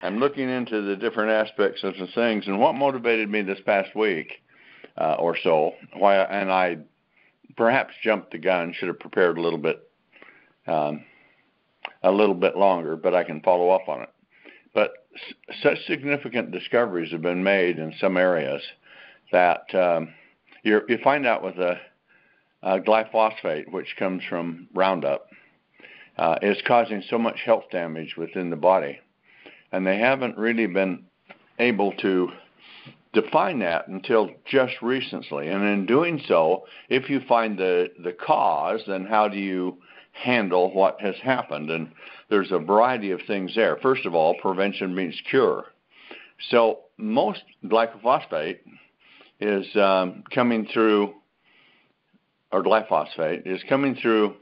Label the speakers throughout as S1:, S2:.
S1: I'm looking into the different aspects of the things, and what motivated me this past week or so, and I perhaps jumped the gun, should have prepared a little bit longer, but I can follow up on it. But such significant discoveries have been made in some areas that you find out with a glyphosate, which comes from Roundup, is causing so much health damage within the body. And they haven't really been able to define that until just recently. And in doing so, if you find the cause, then how do you handle what has happened? And there's a variety of things there. First of all, prevention means cure. So most glyphosate is coming through, or glyphosate is coming through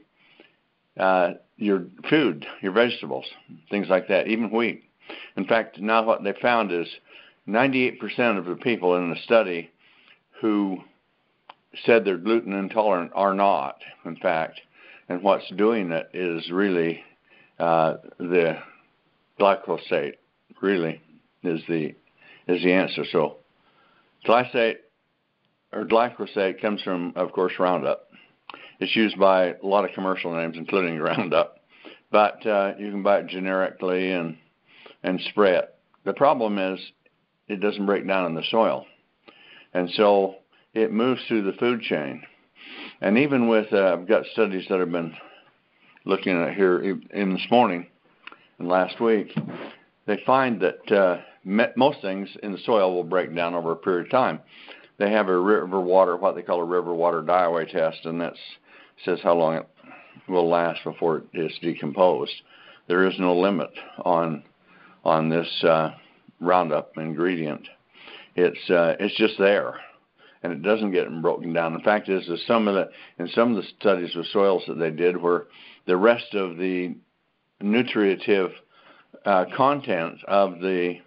S1: your food, your vegetables, things like that, even wheat. In fact, now what they found is 98% of the people in the study who said they're gluten intolerant are not, in fact. And what's doing it is really the glyphosate, really is the answer. So glyphosate comes from, of course, Roundup. It's used by a lot of commercial names, including Roundup, but you can buy it generically and spray it. The problem is it doesn't break down in the soil, and so it moves through the food chain. And even with, I've got studies that I've been looking at here in this morning and last week, they find that most things in the soil will break down over a period of time. They have a river water, what they call a river water die-away test, and that says how long it will last before it is decomposed. There is no limit on this Roundup ingredient. It's just there, and it doesn't get broken down. The fact is that in some of the studies with soils that they did, where the rest of the nutritive content of the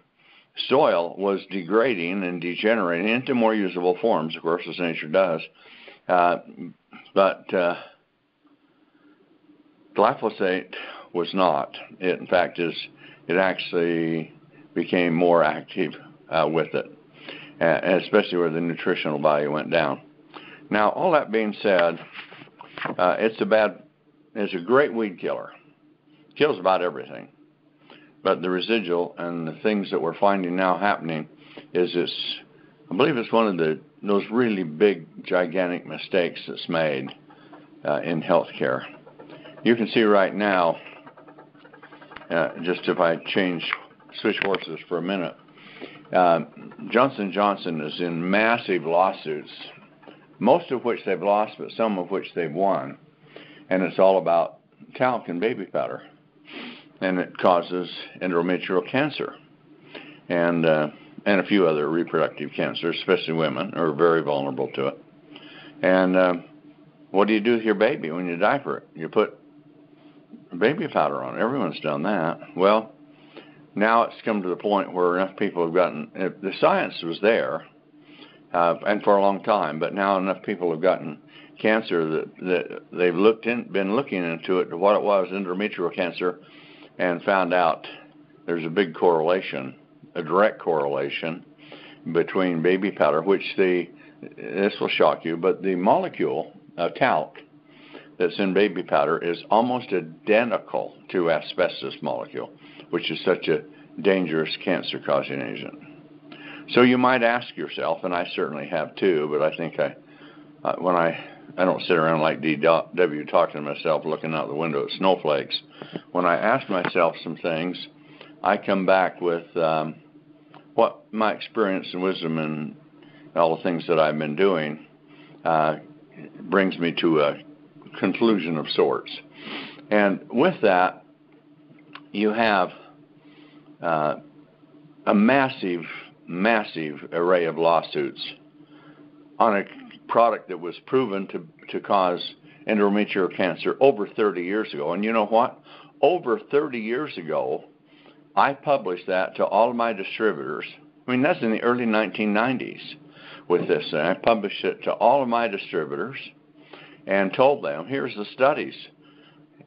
S1: soil was degrading and degenerating into more usable forms, of course, as nature does. But glyphosate was not. It, in fact, it actually became more active with it, especially where the nutritional value went down. Now, all that being said, it's a great weed killer. It kills about everything. But the residual and the things that we're finding now happening is I believe it's one of those really big, gigantic mistakes that's made in healthcare. You can see right now, just if I switch horses for a minute, Johnson & Johnson is in massive lawsuits, most of which they've lost, but some of which they've won. And it's all about talc and baby powder. And it causes endometrial cancer and a few other reproductive cancers, especially women are very vulnerable to it. And what do you do with your baby when you diaper it? You put baby powder on it. Everyone's done that. Well, now it's come to the point where enough people have gotten, the science was there, and for a long time, but now enough people have gotten cancer that they've been looking into it, what it was, endometrial cancer, and found out there's a big correlation, a direct correlation between baby powder, which this will shock you, but the molecule of talc that's in baby powder is almost identical to asbestos molecule, which is such a dangerous cancer-causing agent. So you might ask yourself, and I certainly have too, but I think I don't sit around like D.W. talking to myself, looking out the window at snowflakes. When I ask myself some things, I come back with what my experience and wisdom and all the things that I've been doing brings me to a conclusion of sorts. And with that, you have a massive array of lawsuits on a product that was proven to cause endometrial cancer over 30 years ago. And you know what? Over 30 years ago, I published that to all of my distributors. I mean, that's in the early 1990s with this. And I published it to all of my distributors and told them, here's the studies.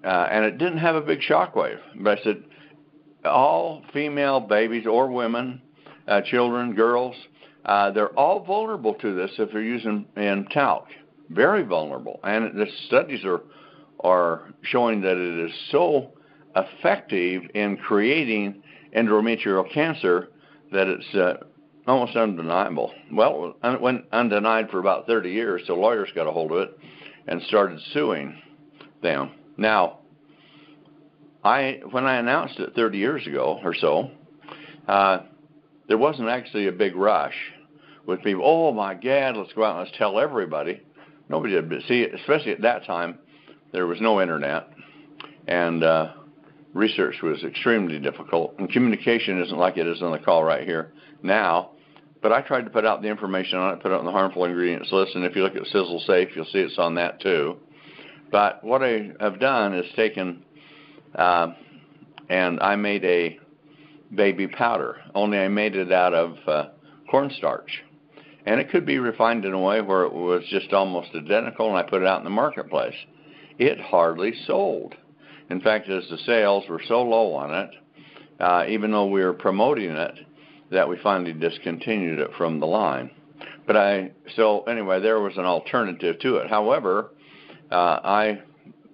S1: And it didn't have a big shockwave. But I said, all female babies or women, children, girls, they're all vulnerable to this if they're using in talc. Very vulnerable. And the studies are showing that it is so effective in creating endometrial cancer that it's almost undeniable. Well, it went undenied for about 30 years, so lawyers got a hold of it and started suing them. Now, when I announced it 30 years ago or so, there wasn't actually a big rush with people, oh my God, let's go out and let's tell everybody. Nobody did. But see, especially at that time, there was no internet, and research was extremely difficult, and communication isn't like it is on the call right here now. But I tried to put out the information on it, put it on the harmful ingredients list, and if you look at Sizzle Safe, you'll see it's on that too. But what I have done is taken and I made a baby powder, only I made it out of cornstarch. And it could be refined in a way where it was just almost identical, and I put it out in the marketplace. It hardly sold. In fact, as the sales were so low on it, even though we were promoting it, that we finally discontinued it from the line. So anyway, there was an alternative to it. However, I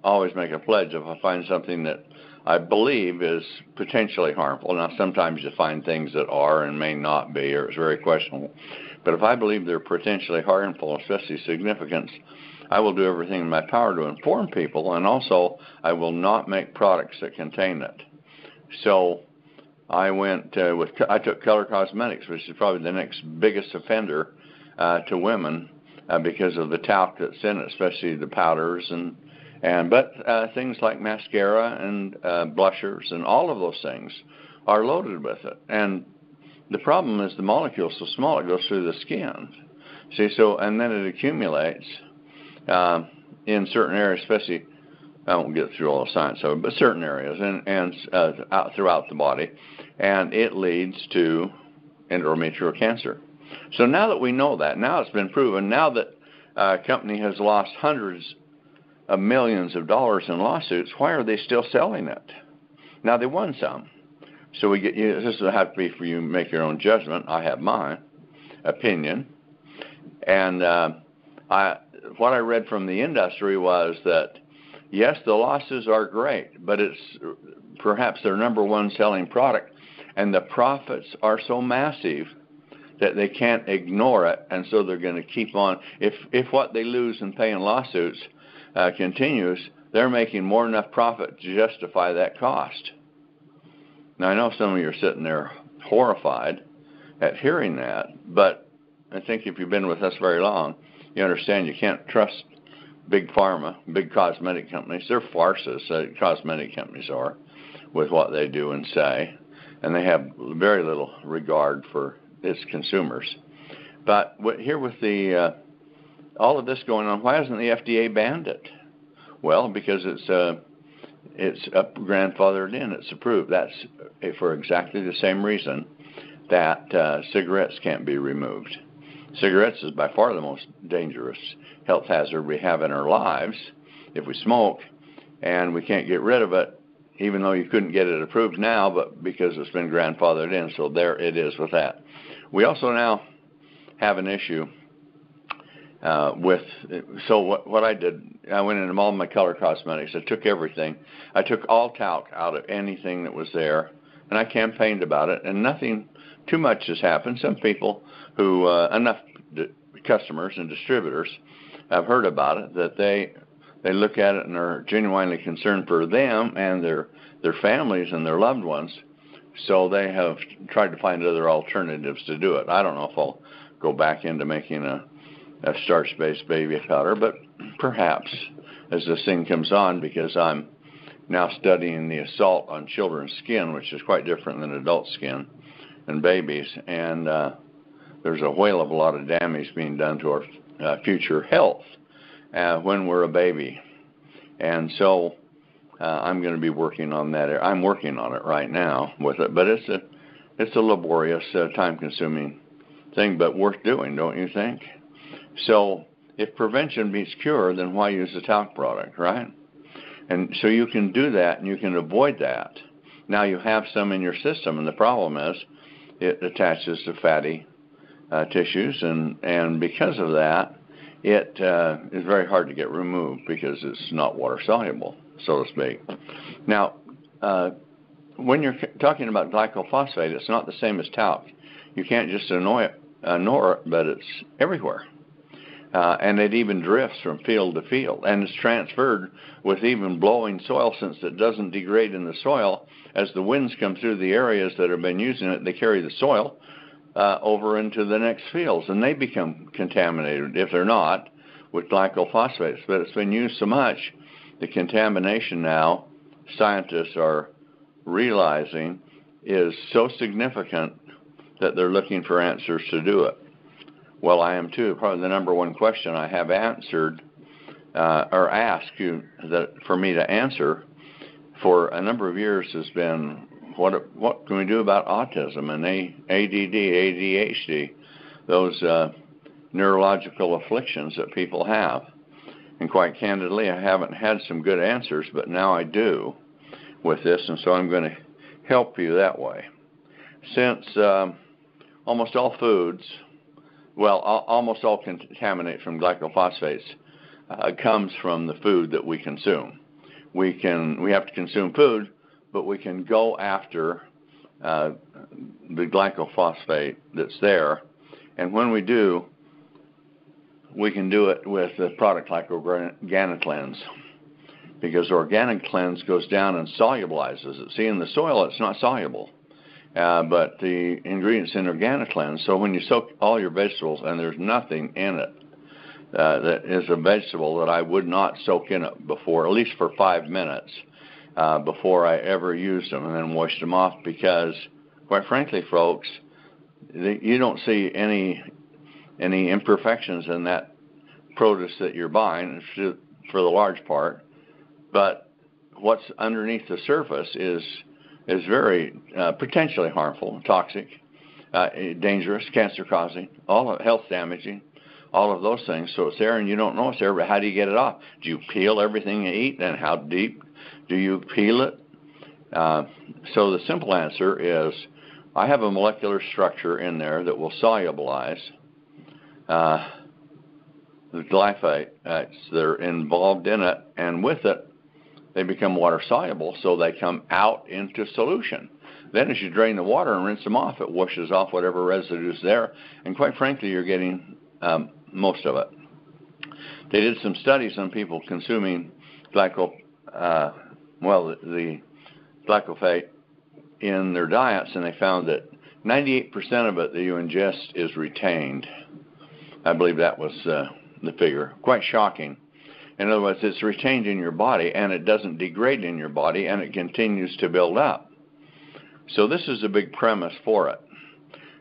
S1: always make a pledge if I find something that I believe is potentially harmful. Now, sometimes you find things that are and may not be, or it's very questionable. But if I believe they're potentially harmful, especially significance, I will do everything in my power to inform people, and also I will not make products that contain it. So I I took Color Cosmetics, which is probably the next biggest offender to women because of the talc that's in it, especially the powders but things like mascara and blushers and all of those things are loaded with it. And the problem is the molecule is so small it goes through the skin. See, and then it accumulates in certain areas, especially, I won't get through all the science of it, but certain areas and out throughout the body, and it leads to endometrial cancer. So now that we know that, now it's been proven, now that a company has lost hundreds of millions of dollars in lawsuits, why are they still selling it? Now, they won some. So this will have to be for you to make your own judgment. I have my opinion. And what I read from the industry was that, yes, the losses are great, but it's perhaps their number one selling product, and the profits are so massive that they can't ignore it, and so they're going to keep on. If what they lose in paying lawsuits continues, they're making more than enough profit to justify that cost. Now, I know some of you are sitting there horrified at hearing that, but I think if you've been with us very long, you understand you can't trust big pharma, big cosmetic companies. They're farces, cosmetic companies are, with what they do and say, and they have very little regard for its consumers. But here with all of this going on, why hasn't the FDA banned it? Well, because it's grandfathered in, it's approved. That's for exactly the same reason that cigarettes can't be removed. Cigarettes is by far the most dangerous health hazard we have in our lives if we smoke, and we can't get rid of it, even though you couldn't get it approved now, but because it's been grandfathered in, so there it is with that. We also now have an issue what I did, I went into all my color cosmetics. I took everything. I took all talc out of anything that was there, and I campaigned about it, and nothing too much has happened. Some people who, enough customers and distributors have heard about it that they look at it and are genuinely concerned for them and their families and their loved ones. So they have tried to find other alternatives to do it. I don't know if I'll go back into making a starch-based baby powder, but perhaps as this thing comes on, because I'm now studying the assault on children's skin, which is quite different than adult skin and babies, and there's a whale of a lot of damage being done to our future health when we're a baby. And so I'm going to be working on that. I'm working on it right now with it, but it's a laborious, time-consuming thing, but worth doing, don't you think? So if prevention beats cure, then why use a talc product, right? And so you can do that, and you can avoid that. Now you have some in your system, and the problem is it attaches to fatty tissues, and because of that, it is very hard to get removed because it's not water soluble, so to speak. Now, when you're talking about glyphosate, it's not the same as talc. You can't just ignore it, but it's everywhere. And it even drifts from field to field, and it's transferred with even blowing soil, since it doesn't degrade in the soil. As the winds come through the areas that have been using it, they carry the soil over into the next fields, and they become contaminated, if they're not, with glyphosate. But it's been used so much, the contamination now, scientists are realizing, is so significant that they're looking for answers to do it. Well, I am too. Probably the number one question I have answered or asked you for me to answer for a number of years has been, what can we do about autism and ADD, ADHD, those neurological afflictions that people have? And quite candidly, I haven't had some good answers, but now I do with this, and so I'm going to help you that way. Since almost all foods, well, almost all contaminate from glyphosates comes from the food that we consume. We have to consume food, but we can go after the glyphosate that's there, and when we do, we can do it with a product like OrganiCleanse, because OrganiCleanse goes down and solubilizes it. See, in the soil, it's not soluble. But the ingredients in OrganiCleanse, so when you soak all your vegetables, and there's nothing in it that is a vegetable that I would not soak in it before, at least for 5 minutes, before I ever used them, and then washed them off, because, quite frankly, folks, you don't see any imperfections in that produce that you're buying, for the large part, but what's underneath the surface is very potentially harmful, toxic, dangerous, cancer-causing, health damaging, all of those things. So it's there, and you don't know it's there, but how do you get it off? Do you peel everything you eat, and how deep do you peel it? So the simple answer is, I have a molecular structure in there that will solubilize the glyphosate. They're involved in it, and with it, they become water soluble, so they come out into solution. Then as you drain the water and rinse them off, it washes off whatever residue is there, and quite frankly, you're getting most of it. They did some studies on people consuming the glyphosate in their diets, and they found that 98% of it that you ingest is retained. I believe that was the figure. Quite shocking. In other words, it's retained in your body, and it doesn't degrade in your body, and it continues to build up. So this is a big premise for it.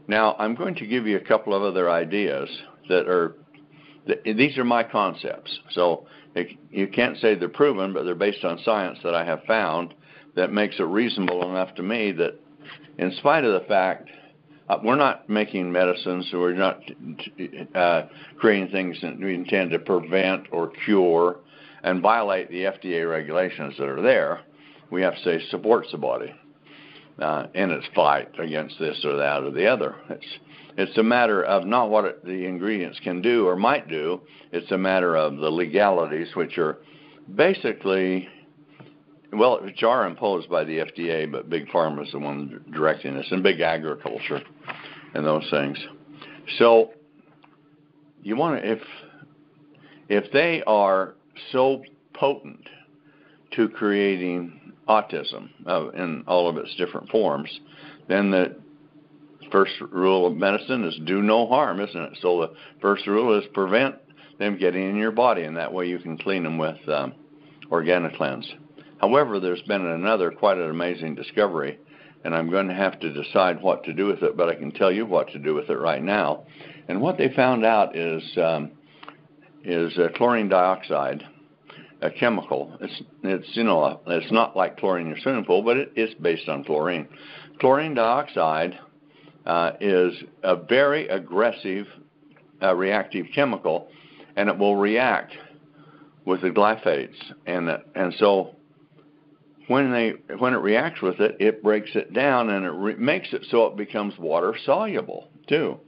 S1: Now, I'm going to give you a couple of other ideas these are my concepts. So you can't say they're proven, but they're based on science that I have found that makes it reasonable enough to me that, in spite of the fact, we're not making medicines, so we're not creating things that we intend to prevent or cure and violate the FDA regulations that are there. We have to say supports the body in its fight against this or that or the other. It's a matter of not what the ingredients can do or might do. It's a matter of the legalities, which are basically, which are imposed by the FDA, but Big Pharma is the one directing this, and big agriculture and those things. So you want to, if they are so potent to creating autism in all of its different forms, then the first rule of medicine is do no harm, isn't it? So the first rule is prevent them getting in your body, and that way you can clean them with OrganiCleanse. However, there's been another quite an amazing discovery, and I'm going to have to decide what to do with it, but I can tell you what to do with it right now. And what they found out is chlorine dioxide, a chemical. It's not like chlorine in your swimming pool, but it is based on chlorine. Chlorine dioxide is a very aggressive reactive chemical, and it will react with the glyphosates, and so when it reacts with it, it breaks it down and it makes it so it becomes water soluble too.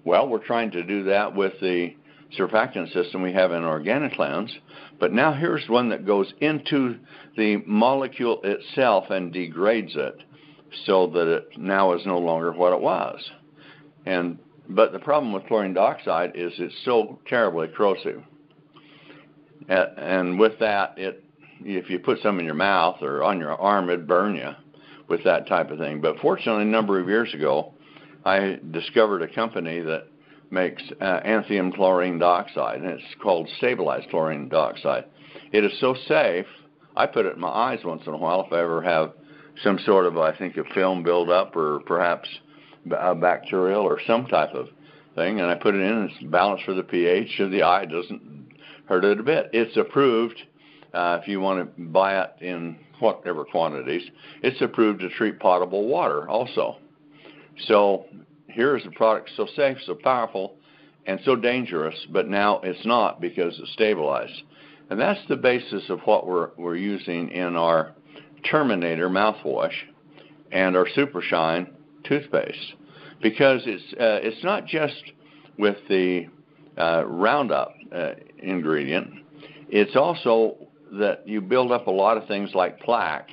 S1: Well, we're trying to do that with the surfactant system we have in OrganiCleanse, but now here's one that goes into the molecule itself and degrades it so that it now is no longer what it was. But the problem with chlorine dioxide is it's so terribly corrosive. And with that, if you put some in your mouth or on your arm, it'd burn you with that type of thing. But fortunately, a number of years ago, I discovered a company that makes anthium chlorine dioxide, and it's called stabilized chlorine dioxide. It is so safe, I put it in my eyes once in a while if I ever have some sort of, I think, a film buildup or perhaps bacterial or some type of thing, and I put it in, and it's balanced for the pH of the eye. It doesn't hurt it a bit. It's approved, if you want to buy it in whatever quantities, it's approved to treat potable water also. So here is a product so safe, so powerful, and so dangerous, but now it's not because it's stabilized. And that's the basis of what we're using in our Terminator mouthwash and our Super Shine toothpaste, because it's not just with the Roundup ingredient. It's also that you build up a lot of things like plaque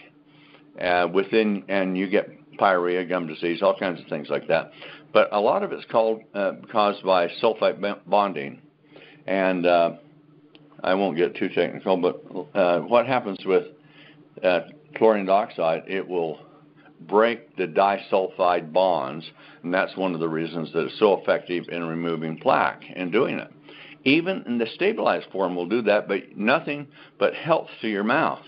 S1: within, and you get pyorrhea, gum disease, all kinds of things like that. But a lot of it's caused by sulfite bonding, and I won't get too technical, but what happens with chlorine dioxide, it will break the disulfide bonds, and that's one of the reasons that it's so effective in removing plaque and doing it. Even in the stabilized form will do that, but nothing but health to your mouth.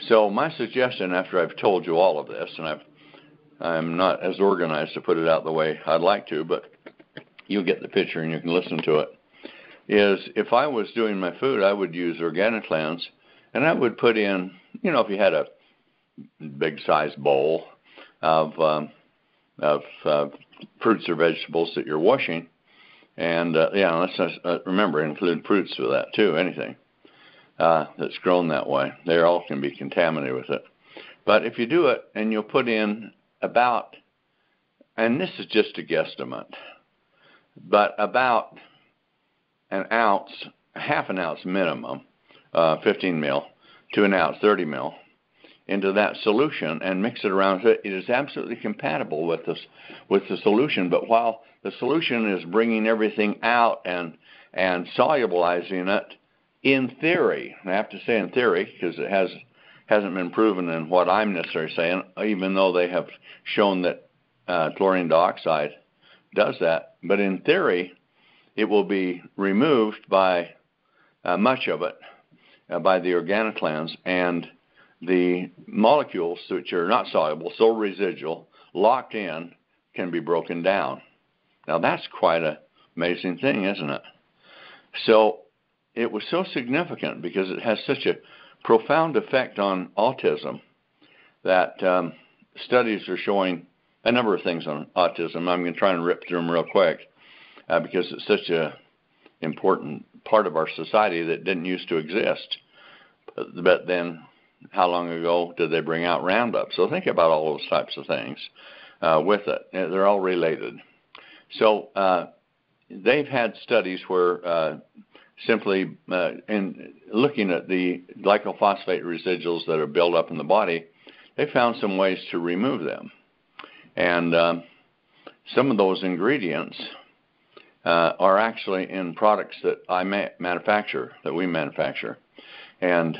S1: So my suggestion, after I've told you all of this, and I'm not as organized to put it out the way I'd like to, but you'll get the picture and you can listen to it, is if I was doing my food, I would use OrganiCleanse, and I would put in, if you had a big size bowl of fruits or vegetables that you're washing, and let's remember, include fruits with that too, anything that's grown that way. They all can be contaminated with it. But if you do it and you'll put in about, and this is just a guesstimate, but about an ounce, half an ounce minimum, 15 mil, to an ounce, 30 mil, into that solution and mix it around. It is absolutely compatible with the solution. But while the solution is bringing everything out and solubilizing it, in theory, I have to say in theory because it hasn't been proven in what I'm necessarily saying, even though they have shown that chlorine dioxide does that. But in theory, it will be removed by much of it by the OrganiCleanse, and the molecules which are not soluble, so residual, locked in, can be broken down. Now that's quite an amazing thing, isn't it? So it was so significant because it has such a profound effect on autism that studies are showing a number of things on autism. I'm going to try and rip through them real quick because it's such an important part of our society that didn't used to exist. But then how long ago did they bring out Roundup? So think about all those types of things with it. They're all related. So they've had studies where simply in looking at the glyphosate residuals that are built up in the body, they found some ways to remove them. And some of those ingredients are actually in products that that we manufacture. And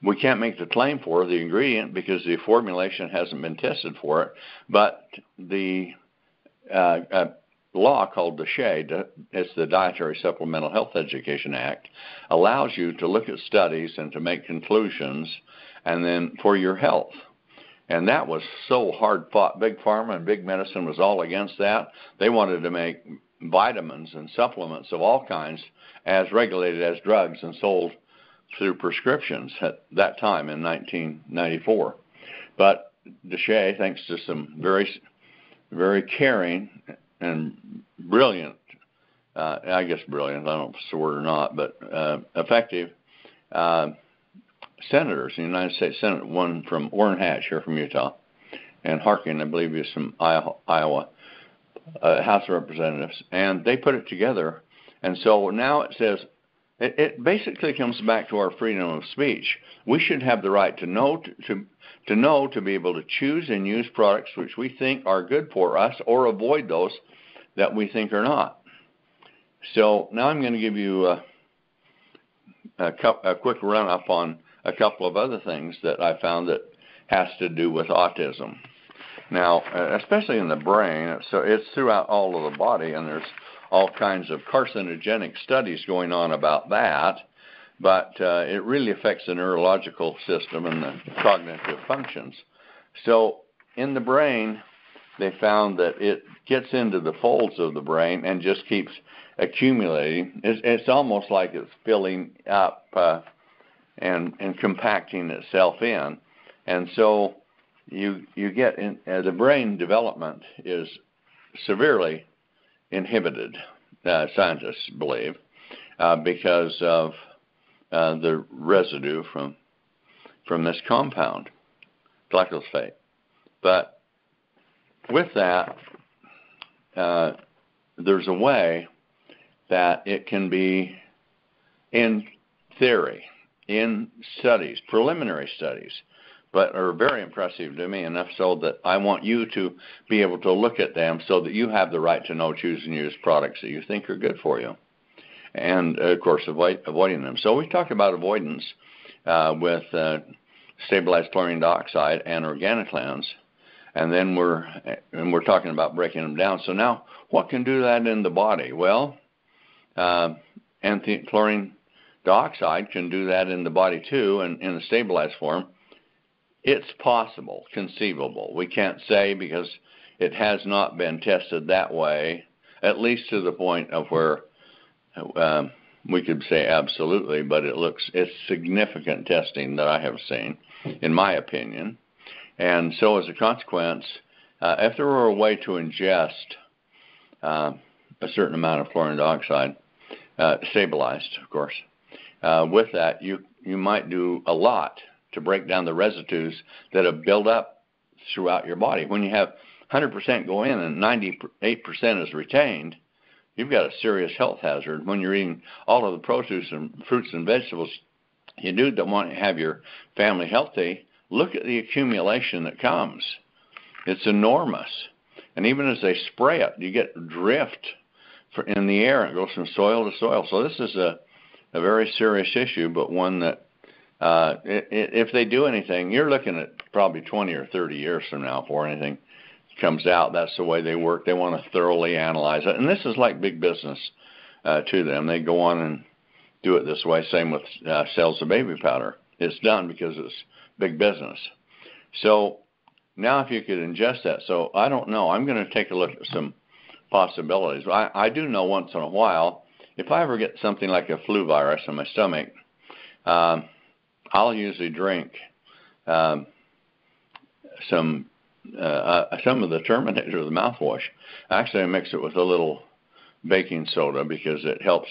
S1: we can't make the claim for the ingredient because the formulation hasn't been tested for it. But the law called DSHEA, it's the Dietary Supplemental Health Education Act, allows you to look at studies and to make conclusions and then for your health. And that was so hard fought. Big Pharma and Big Medicine was all against that. They wanted to make vitamins and supplements of all kinds as regulated as drugs and sold through prescriptions at that time in 1994. But DSHEA, thanks to some very, very caring and brilliant, I guess brilliant, I don't know if it's a word or not, but effective senators in the United States Senate, one from Orrin Hatch here from Utah, and Harkin, I believe, is from Iowa, House of Representatives, and they put it together. And so now it says, it basically comes back to our freedom of speech. We should have the right to know, to be able to choose and use products which we think are good for us, or avoid those that we think are not. So now I'm going to give you a quick run-up on a couple of other things that I found that has to do with autism. Now, especially in the brain, so it's throughout all of the body, and there's all kinds of carcinogenic studies going on about that, but it really affects the neurological system and the cognitive functions. So in the brain, they found that it gets into the folds of the brain and just keeps accumulating. It's almost like it's filling up and compacting itself in. And so you get in, the brain development is severely inhibited, scientists believe, because of the residue from this compound, glyphosate. But with that, there's a way that it can be, in theory, in studies, preliminary studies, but are very impressive to me, enough so that I want you to be able to look at them so that you have the right to know, choose, and use products that you think are good for you. And, of course, avoiding them. So we talked about avoidance with stabilized chlorine dioxide and Organiclans, and then we're talking about breaking them down. So now, what can do that in the body? Well, chlorine dioxide can do that in the body too, and in a stabilized form. It's possible, conceivable. We can't say because it has not been tested that way, at least to the point of where we could say absolutely, but it's significant testing that I have seen, in my opinion. And so as a consequence, if there were a way to ingest a certain amount of chlorine dioxide, stabilized, of course, with that, you might do a lot to break down the residues that have built up throughout your body. When you have 100% go in and 98% is retained, you've got a serious health hazard. When you're eating all of the produce and fruits and vegetables you do that want to have your family healthy, look at the accumulation that comes. It's enormous. And even as they spray it, you get drift in the air, and it goes from soil to soil. So this is a very serious issue, but one that if they do anything, you're looking at probably 20 or 30 years from now before anything comes out. That's the way they work. They want to thoroughly analyze it. And this is like big business to them. They go on and do it this way. Same with sales of baby powder. It's done because it's big business. So now if you could ingest that. So I don't know. I'm going to take a look at some possibilities. I do know once in a while, if I ever get something like a flu virus in my stomach, I'll usually drink some of the Terminator, the mouthwash. Actually, I mix it with a little baking soda because it helps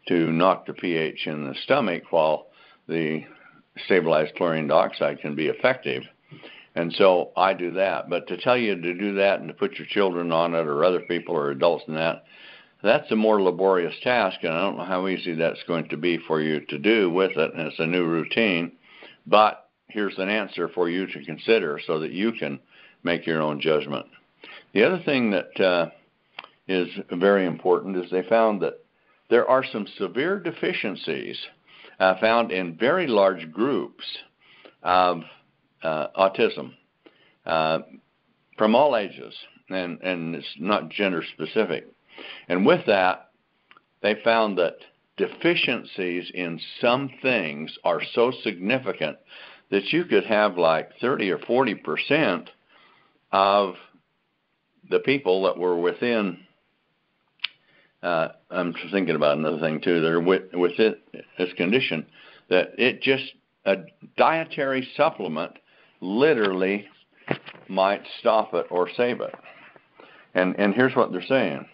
S1: to knock the pH in the stomach while the stabilized chlorine dioxide can be effective. And so I do that. But to tell you to do that and to put your children on it or other people or adults in that, that's a more laborious task, and I don't know how easy that's going to be for you to do with it, and it's a new routine. But here's an answer for you to consider so that you can make your own judgment. The other thing that is very important is they found that there are some severe deficiencies found in very large groups of autism from all ages, and it's not gender specific. And with that, they found that deficiencies in some things are so significant that you could have like 30 or 40% of the people that were within, I'm thinking about another thing too, that are with this condition, that it just, a dietary supplement literally might stop it or save it. And here's what they're saying.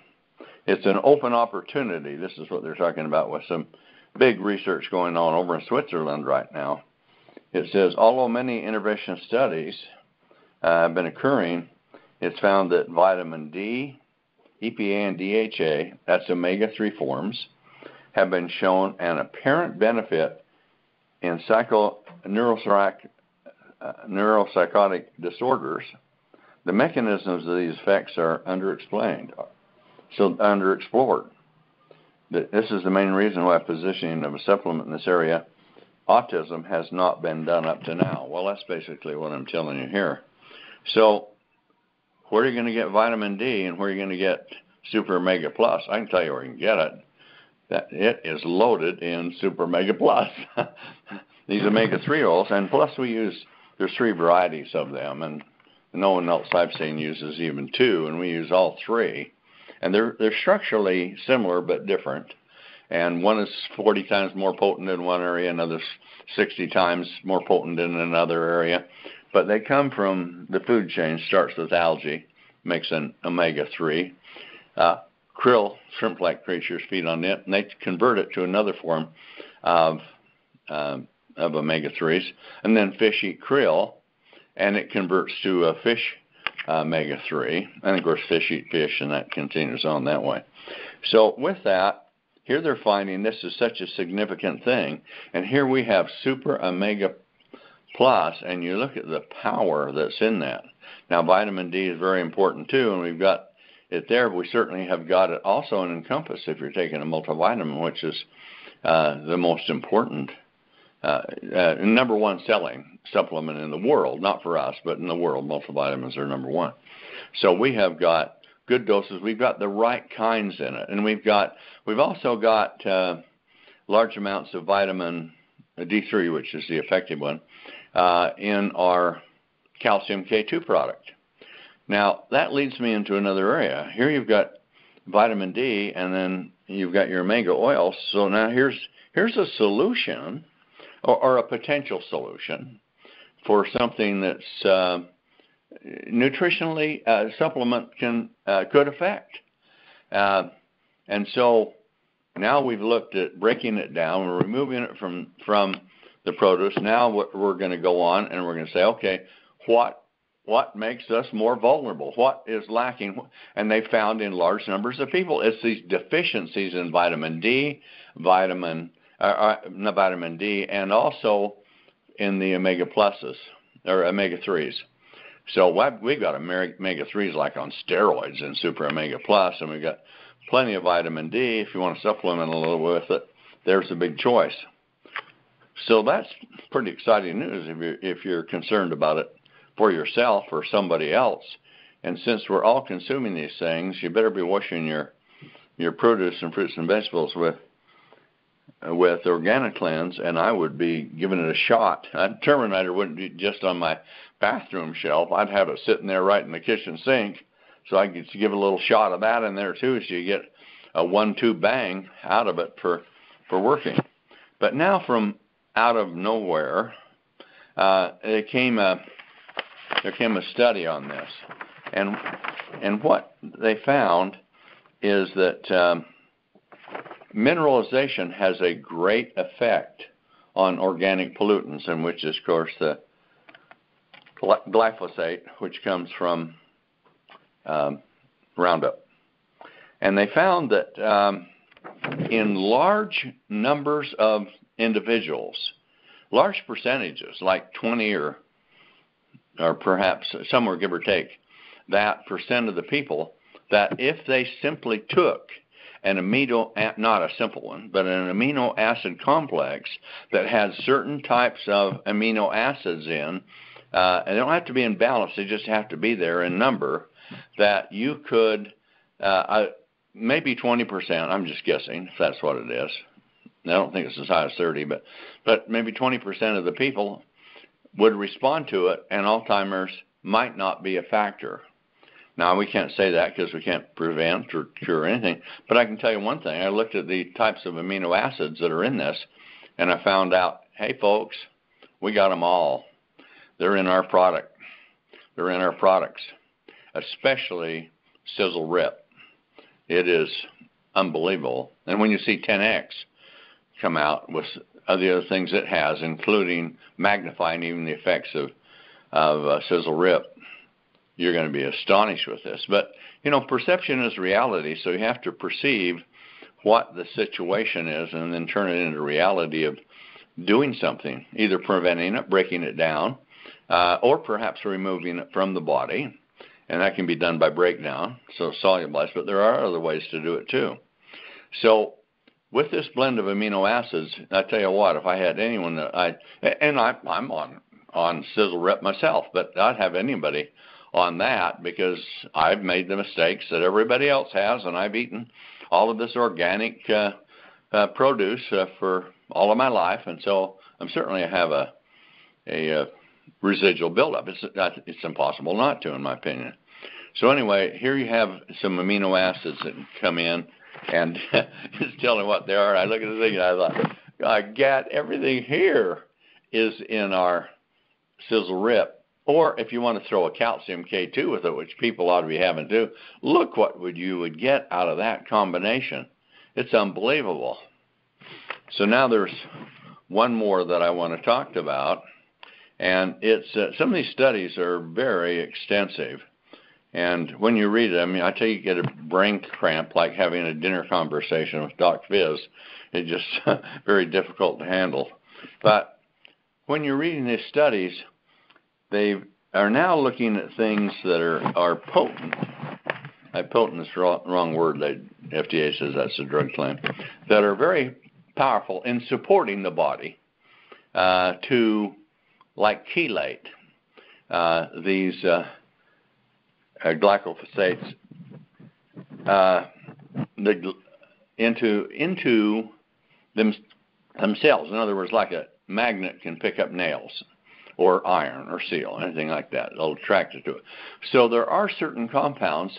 S1: It's an open opportunity. This is what they're talking about with some big research going on over in Switzerland right now. it says, although many intervention studies have been occurring, it's found that vitamin D, EPA, and DHA, that's omega-3 forms, have been shown an apparent benefit in neuropsychotic disorders. The mechanisms of these effects are underexplored. This is the main reason why positioning of a supplement in this area, autism, has not been done up to now. Well, that's basically what I'm telling you here. So, where are you going to get vitamin D and where are you going to get Super Omega Plus? I can tell you where you can get it. That it is loaded in Super Omega Plus. These omega-3 oils, and plus there's 3 varieties of them, and no one else I've seen uses even 2, and we use all 3. And they're structurally similar but different. And one is 40 times more potent in one area, another's 60 times more potent in another area. But they come from the food chain, starts with algae, makes an omega-3. Krill, shrimp-like creatures, feed on it, and they convert it to another form of omega-3s. And then fish eat krill, and it converts to a fish omega-3. And, of course, fish eat fish, and that continues on that way. So with that, here they're finding this is such a significant thing. And here we have Super Omega Plus, and you look at the power that's in that. Now, vitamin D is very important, too, and we've got it there. We certainly have got it also in Encompass if you're taking a multivitamin, which is the most important, number 1 selling supplement in the world. Not for us, but in the world, multivitamins are number 1. So we have got good doses. We've got the right kinds in it, and we've also got large amounts of vitamin D3, which is the effective one, in our calcium K2 product. Now, that leads me into another area. Here you've got vitamin D, and then you've got your omega oils. So now here's a solution, or a potential solution, for something that's nutritionally supplement could affect. And so now we've looked at breaking it down, we're removing it from the produce. Now we're going to go on and we're going to say, okay, what makes us more vulnerable? What is lacking? And they found in large numbers of people, it's these deficiencies in vitamin D, vitamin D, and also in the omega pluses or omega 3s. So we've got omega 3s like on steroids in Super Omega Plus, and we've got plenty of vitamin D. If you want to supplement a little with it, there's a big choice. So that's pretty exciting news if you're concerned about it for yourself or somebody else. And since we're all consuming these things, you better be washing your produce and fruits and vegetables with Organic Cleanse, and I would be giving it a shot. Terminator wouldn't be just on my bathroom shelf. I'd have it sitting there right in the kitchen sink, so I could give a little shot of that in there too, so you get a 1-2 bang out of it for working. But now from out of nowhere, there came a study on this, and what they found is that mineralization has a great effect on organic pollutants, and which is, of course, the glyphosate, which comes from Roundup. And they found that in large numbers of individuals, large percentages, like 20 or perhaps somewhere give or take, that percent of the people, that if they simply took an not a simple one, but an amino acid complex that had certain types of amino acids in, and they don't have to be in balance, they just have to be there in number, that you could, maybe 20%, I'm just guessing, if that's what it is. I don't think it's as high as 30, but maybe 20% of the people would respond to it, and Alzheimer's might not be a factor. Now, we can't say that because we can't prevent or cure anything, but I can tell you one thing. I looked at the types of amino acids that are in this, and I found out, hey, folks, we got them all. They're in our product. They're in our products, especially Sizzle Rip. It is unbelievable. And when you see 10X come out with the other things it has, including magnifying even the effects of sizzle rip. You're going to be astonished with this. But, you know, perception is reality, so you have to perceive what the situation is and then turn it into reality of doing something, either preventing it, breaking it down, or perhaps removing it from the body. And that can be done by breakdown, so solubilize, but there are other ways to do it too. So with this blend of amino acids, I tell you what, if I had anyone that I'm on sizzle rip myself, but I'd have anybody on that because I've made the mistakes that everybody else has, and I've eaten all of this organic produce for all of my life, and so I'm certainly have a residual buildup. It's impossible not to, in my opinion. So anyway, here you have some amino acids that come in, and just telling what they are. I look at the thing and I thought, I got everything here is in our sizzle rip. Or if you want to throw a calcium K2 with it, which people ought to be having too, look what you would get out of that combination. It's unbelievable. So now there's one more that I want to talk about, and it's some of these studies are very extensive. And when you read them, I tell you, you get a brain cramp like having a dinner conversation with Doc Fizz. It's just very difficult to handle. But when you're reading these studies, they are now looking at things that are potent. Potent is the wrong word. The FDA says that's a drug claim. That are very powerful in supporting the body to, like, chelate these glyphosates into themselves. In other words, like a magnet can pick up nails or iron or steel, anything like that. It'll attract it to it. So there are certain compounds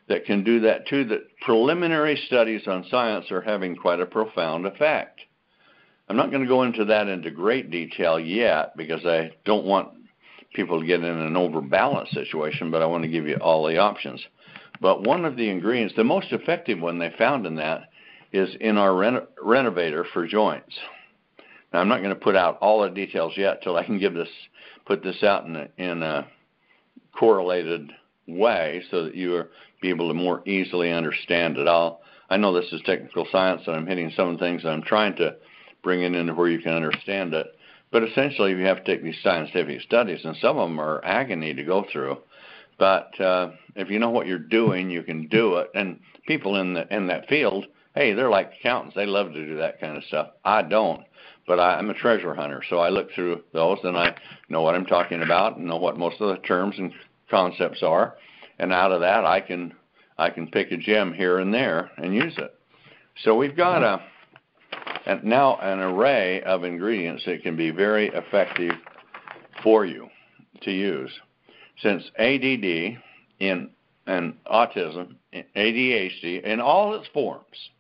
S1: that can do that too, that preliminary studies on science are having quite a profound effect. I'm not going to go into that into great detail yet because I don't want people to get in an overbalanced situation, but I want to give you all the options. But one of the ingredients, the most effective one they found in that, is in our renovator for joints. Now, I'm not going to put out all the details yet till I can put this out in a correlated way so that you will be able to more easily understand it. I know this is technical science, and I'm hitting some of the things, and I'm trying to bring it into where you can understand it. But essentially, you have to take these scientific studies, and some of them are agony to go through. But if you know what you're doing, you can do it. And people in that field, hey, they're like accountants. They love to do that kind of stuff. I don't. But I'm a treasure hunter, so I look through those, and I know what I'm talking about and know what most of the terms and concepts are. And out of that, I can pick a gem here and there and use it. So we've got now an array of ingredients that can be very effective for you to use. Since ADD and autism, ADHD, in all its forms,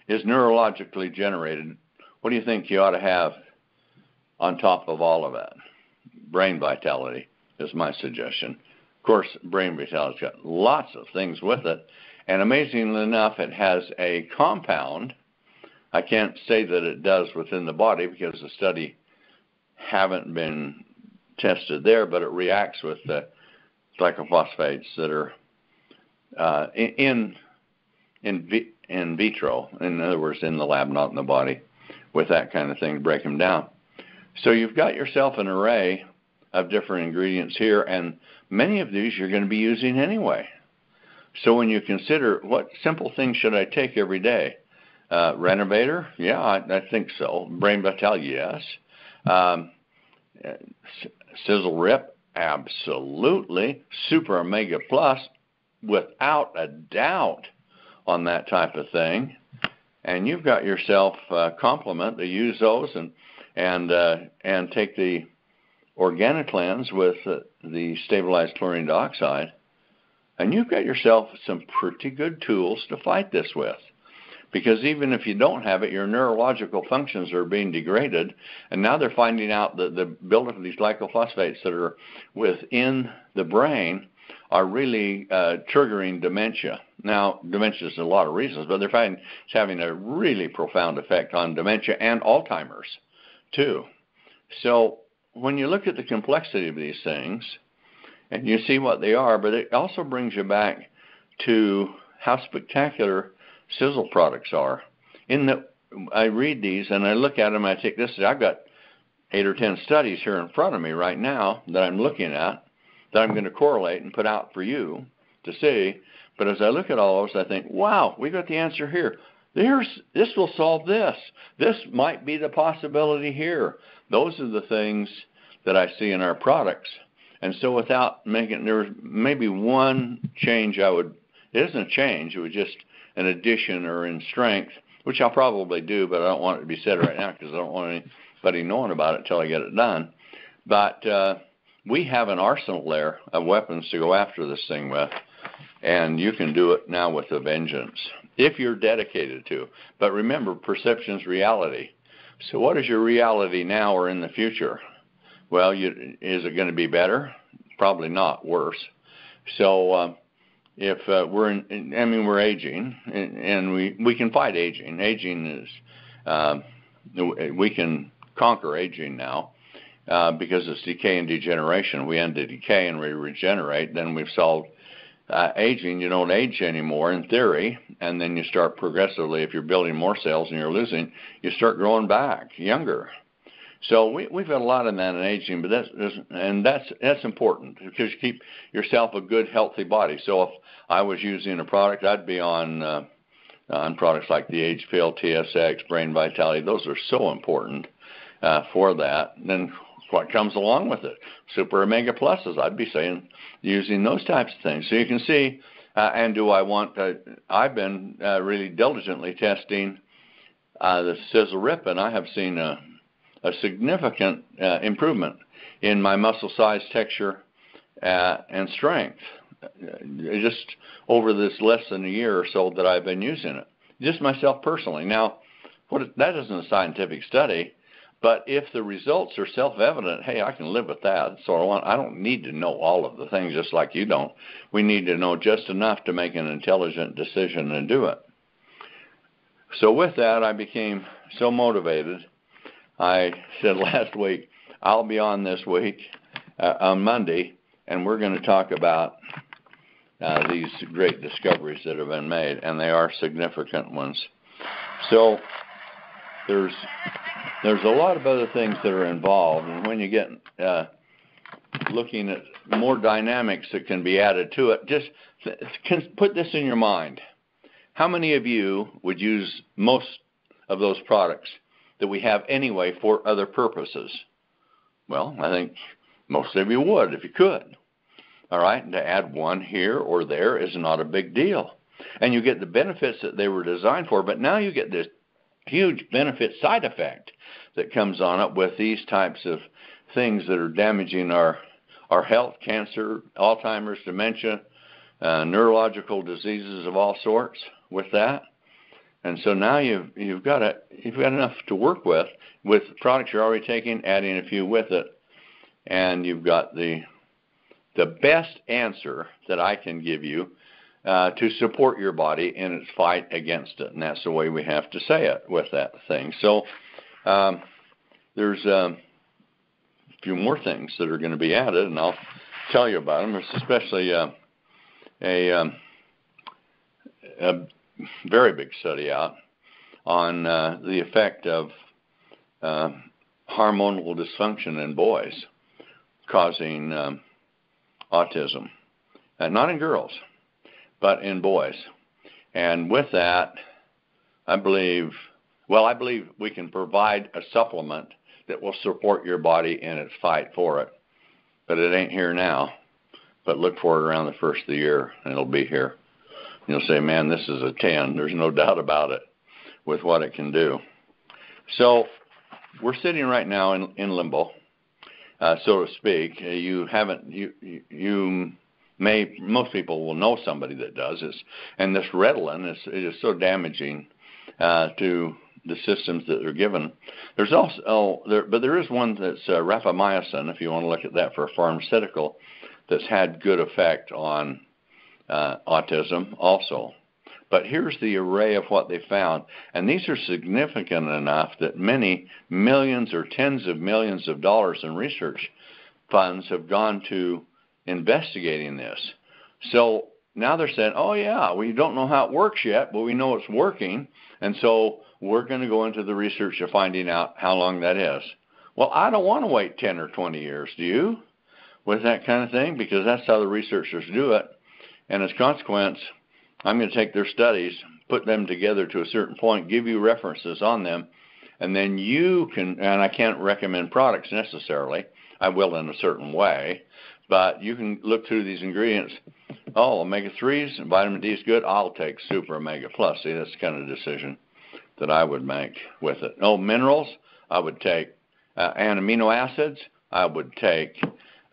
S1: is neurologically generated, what do you think you ought to have on top of all of that? Brain vitality is my suggestion. Of course, brain vitality's got lots of things with it, and amazingly enough, it has a compound. I can't say that it does within the body because the study haven't been tested there, but it reacts with the glyphosates that are in vitro, in other words, in the lab, not in the body, with that kind of thing to break them down. So you've got yourself an array of different ingredients here, and many of these you're going to be using anyway. So when you consider what simple things should I take every day, Renovator, yeah, I think so. Brain Vitality, yes. Sizzle Rip, absolutely. Super Omega Plus, without a doubt on that type of thing. And you've got yourself a complement to use those and take the OrganiCleanse with the stabilized chlorine dioxide, and you've got yourself some pretty good tools to fight this with. Because even if you don't have it, your neurological functions are being degraded, and now they're finding out that the buildup of these glycophosphates that are within the brain are really triggering dementia. Now, dementia is a lot of reasons, but they're finding it's having a really profound effect on dementia and Alzheimer's, too. So when you look at the complexity of these things, and you see what they are, but it also brings you back to how spectacular sizzle products are. I read these, and I look at them, and I take this, I've got 8 or 10 studies here in front of me right now that I'm looking at, that I'm going to correlate and put out for you to see. But as I look at all those, I think, wow, we got the answer here. This will solve this. This might be the possibility here. Those are the things that I see in our products. And so without making, there's maybe one change it isn't a change, it was just an addition or in strength, which I'll probably do, but I don't want it to be said right now because I don't want anybody knowing about it until I get it done. But we have an arsenal there of weapons to go after this thing with, and you can do it now with a vengeance if you're dedicated to. But remember, perception's reality. So what is your reality now or in the future? Well, is it going to be better? Probably not, worse. So if we're aging, and we can fight aging. Aging is, we can conquer aging now. Because it's decay and degeneration. We end the decay and we regenerate, then we've solved aging. You don't age anymore in theory, and then you start progressively, if you're building more cells and you're losing, you start growing back younger. So we've got a lot of that in aging, but that's important because you keep yourself a good, healthy body. So if I was using a product, I'd be on products like the Age Pill, TSX, Brain Vitality. Those are so important for that. And then what comes along with it? Super Omega Pluses, I'd be saying, using those types of things. So you can see, and do I want, I've been really diligently testing the Sizzle Rip, and I have seen a significant improvement in my muscle size, texture, and strength, just over this less than a year or so that I've been using it, just myself personally. Now, that isn't a scientific study, but if the results are self-evident, hey, I can live with that. So I don't need to know all of the things, just like you don't. We need to know just enough to make an intelligent decision and do it. So with that, I became so motivated. I said last week, I'll be on this week on Monday, and we're going to talk about these great discoveries that have been made, and they are significant ones. So there's a lot of other things that are involved, and when you get looking at more dynamics that can be added to it, just put this in your mind. How many of you would use most of those products that we have anyway for other purposes? Well, I think most of you would if you could. All right, and to add one here or there is not a big deal. And you get the benefits that they were designed for, but now you get this huge benefit side effect that comes on it with these types of things that are damaging our health, cancer, Alzheimer's, dementia, neurological diseases of all sorts with that. And so now you've got enough to work with products you're already taking, adding a few with it, and you've got the best answer that I can give you to support your body in its fight against it. And that's the way we have to say it with that thing. So there's a few more things that are going to be added, and I'll tell you about them. There's especially a very big study out on the effect of hormonal dysfunction in boys causing autism, not in girls, but in boys. And with that, I believe we can provide a supplement that will support your body in its fight for it. But it ain't here now. But look for it around the first of the year, and it'll be here. You'll say, man, this is a 10. There's no doubt about it with what it can do. So we're sitting right now in limbo, so to speak. Most people will know somebody that does this, and this Ritalin is so damaging to the systems that they're given. There's also, but there is one that's rapamycin, if you want to look at that for a pharmaceutical, that's had good effect on autism also. But here's the array of what they found, and these are significant enough that many millions or tens of millions of dollars in research funds have gone to investigating this. So now they're saying, oh yeah, we don't know how it works yet, but we know it's working, and so we're going to go into the research of finding out how long that is. Well, I don't want to wait 10 or 20 years, do you, with that kind of thing? Because that's how the researchers do it. And as a consequence, I'm going to take their studies, put them together to a certain point, give you references on them, and then you can, and I can't recommend products necessarily, I will in a certain way, but you can look through these ingredients. Oh, omega-3s and vitamin D is good, I'll take Super Omega Plus. See, that's the kind of decision that I would make with it. Oh, minerals, I would take, and amino acids, I would take,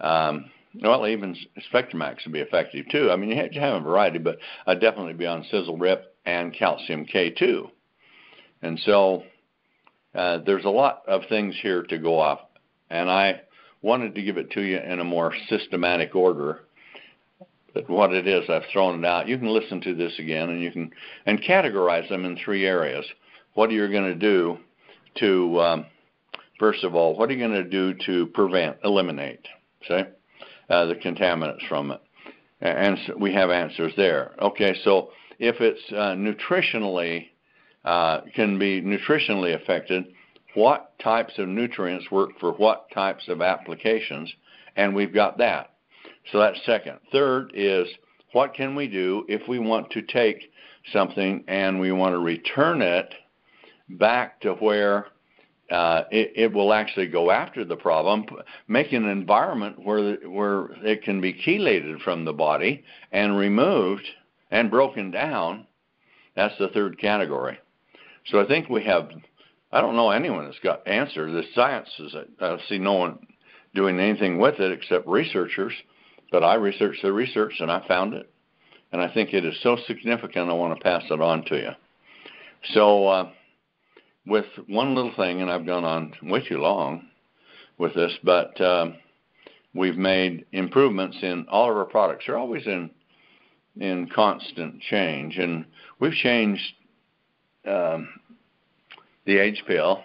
S1: well, even Spectramax would be effective too. I mean, you have to have a variety, but I'd definitely be on Sizzle Rip and Calcium K2. And so there's a lot of things here to go off, and I wanted to give it to you in a more systematic order. But what it is, I've thrown it out. You can listen to this again, and you can categorize them in 3 areas. What are you going to do to, first of all, what are you going to do to prevent, eliminate, say, the contaminants from it? And so we have answers there. Okay, so if it's nutritionally, can be nutritionally affected, what types of nutrients work for what types of applications? And we've got that. So that's second. Third is, what can we do if we want to take something and we want to return it back to where it will actually go after the problem, make an environment where it can be chelated from the body and removed and broken down. That's the third category. So I think we have, I don't know anyone that's got answer. The science is, I see no one doing anything with it except researchers, but I researched the research and I found it. And I think it is so significant I want to pass it on to you. So, with one little thing, and I've gone on way too long with this, but we've made improvements in all of our products. They're always in constant change, and we've changed the age pill.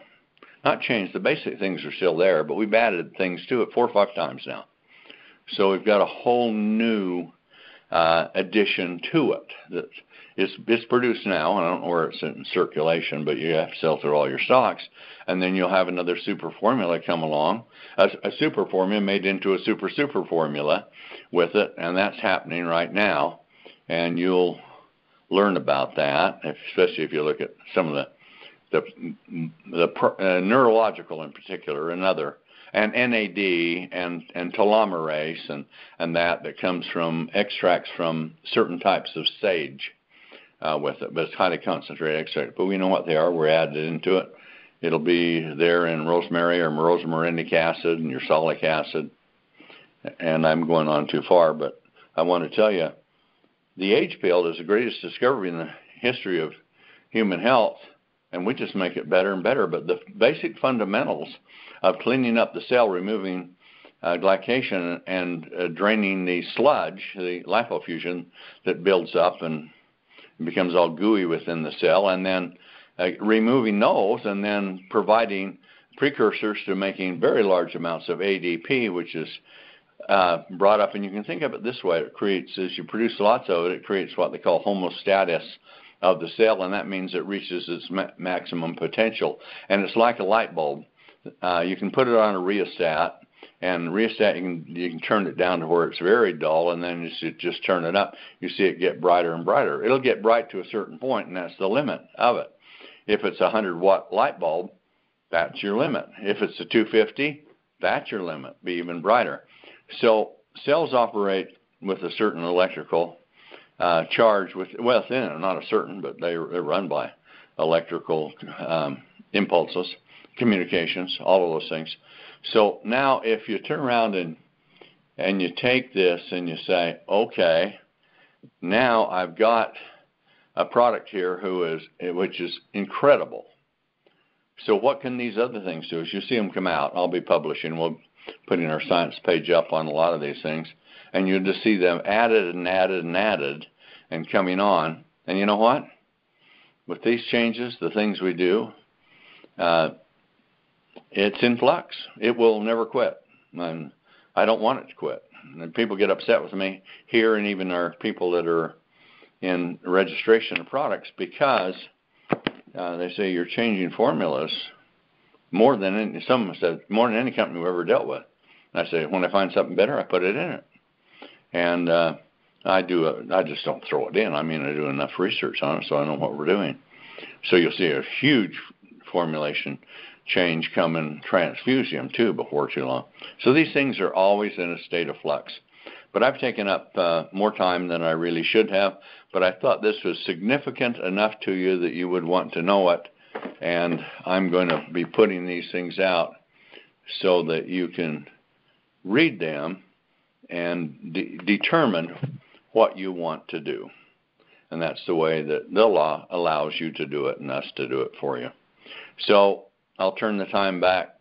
S1: Not changed, the basic things are still there, but we've added things to it 4 or 5 times now. So we've got a whole new addition to it that it's produced now. I don't know where it's in circulation, but you have to sell through all your stocks, and then you'll have another super formula come along, a super formula made into a super formula with it, and that's happening right now, and you'll learn about that, especially if you look at some of the neurological in particular, and NAD and telomerase and that comes from extracts from certain types of sage with it, but it's highly concentrated extract. But we know what they are. We're added into it. It'll be there in rosemary or rosmarinic acid and ursolic acid. And I'm going on too far, but I want to tell you, the age pill is the greatest discovery in the history of human health, and we just make it better and better. But the basic fundamentals of cleaning up the cell, removing glycation and draining the sludge, the lipofuscin that builds up and becomes all gooey within the cell, and then removing those and then providing precursors to making very large amounts of ADP, which is brought up. And you can think of it this way. It creates, as you produce lots of it, it creates what they call homeostasis of the cell, and that means it reaches its maximum potential. And it's like a light bulb. You can put it on a rheostat, and rheostat, you can turn it down to where it's very dull, and then you just turn it up. You see it get brighter and brighter. It'll get bright to a certain point, and that's the limit of it. If it's a 100-watt light bulb, that's your limit. If it's a 250, that's your limit. Be even brighter. So cells operate with a certain electrical charge within it, not a certain, but they're run by electrical impulses, communications, all of those things. So now if you turn around and you take this and you say, okay, now I've got a product here which is incredible. So what can these other things do? As you see them come out, I'll be publishing. We'll put in our science page up on a lot of these things. and you'll just see them added and added and added and coming on. And you know what? With these changes, the things we do, it's in flux. It will never quit. And I don't want it to quit. And people get upset with me here, and even our people that are in registration of products, because they say you're changing formulas more than any, some said more than any company we've ever dealt with. And I say, when I find something better, I put it in it. And I just don't throw it in. I mean, I do enough research on it so I know what we're doing. So you'll see a huge formulation change come in transfusium too before too long. So these things are always in a state of flux. But I've taken up more time than I really should have, but I thought this was significant enough to you that you would want to know it, and I'm going to be putting these things out so that you can read them and determine what you want to do. And that's the way that the law allows you to do it and us to do it for you. So I'll turn the time back